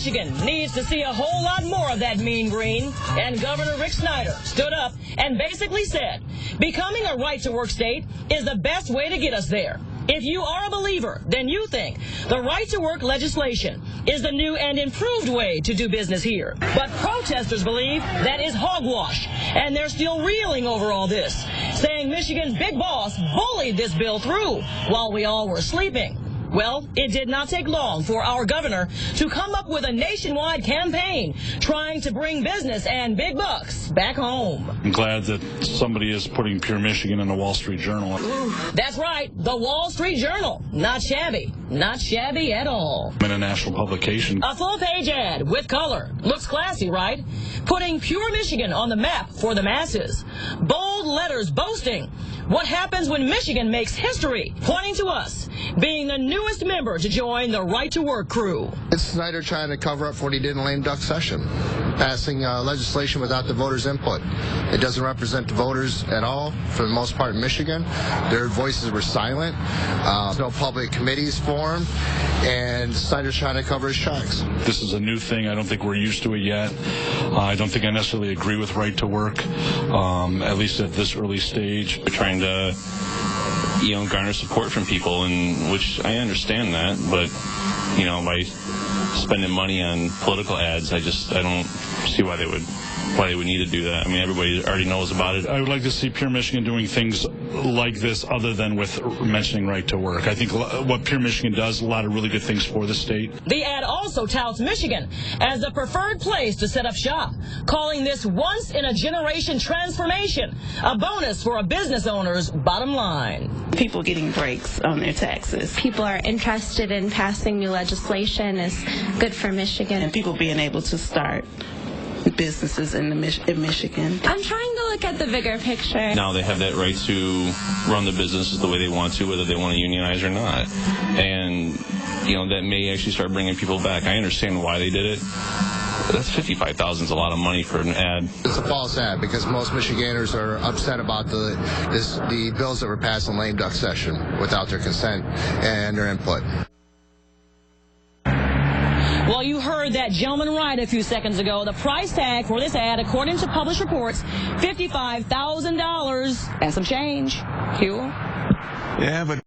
Michigan needs to see a whole lot more of that mean green, and Governor Rick Snyder stood up and basically said, becoming a right-to-work state is the best way to get us there. If you are a believer, then you think the right-to-work legislation is the new and improved way to do business here. But protesters believe that is hogwash, and they're still reeling over all this, saying Michigan's big boss bullied this bill through while we all were sleeping. Well, it did not take long for our governor to come up with a nationwide campaign trying to bring business and big bucks back home. I'm glad that somebody is putting Pure Michigan in the Wall Street Journal. That's right, the Wall Street Journal. Not shabby. Not shabby at all. In a national publication. A full-page ad with color. Looks classy, right? Putting Pure Michigan on the map for the masses. Bold letters boasting what happens when Michigan makes history, pointing to us being the newest member to join the right-to-work crew. It's Snyder trying to cover up for what he did in lame duck session, passing legislation without the voters' input. It doesn't represent the voters at all, for the most part in Michigan. Their voices were silent. There's no public committees formed, and Snyder's trying to cover his tracks. This is a new thing. I don't think we're used to it yet. I don't think I necessarily agree with right-to-work, at least at this early stage. We're trying to garner support from people, and which I understand that, but by spending money on political ads, I don't see why they would need to do that. I mean, everybody already knows about it. I would like to see Pure Michigan doing things like this other than with mentioning right to work. I think what Pure Michigan does, a lot of really good things for the state. The ad also touts Michigan as the preferred place to set up shop, calling this once-in-a-generation transformation, a bonus for a business owner's bottom line. People getting breaks on their taxes. People are interested in passing new legislation is good for Michigan. And people being able to start businesses in Michigan. I'm trying to look at the bigger picture. Now they have that right to run the businesses the way they want to, whether they want to unionize or not. And, that may actually start bringing people back. I understand why they did it. That's $55,000 is a lot of money for an ad. It's a false ad because most Michiganders are upset about the bills that were passed in lame duck session without their consent and their input. Well, you heard that gentleman right a few seconds ago. The price tag for this ad, according to published reports, $55,000 and some change. Hugh? Yeah, but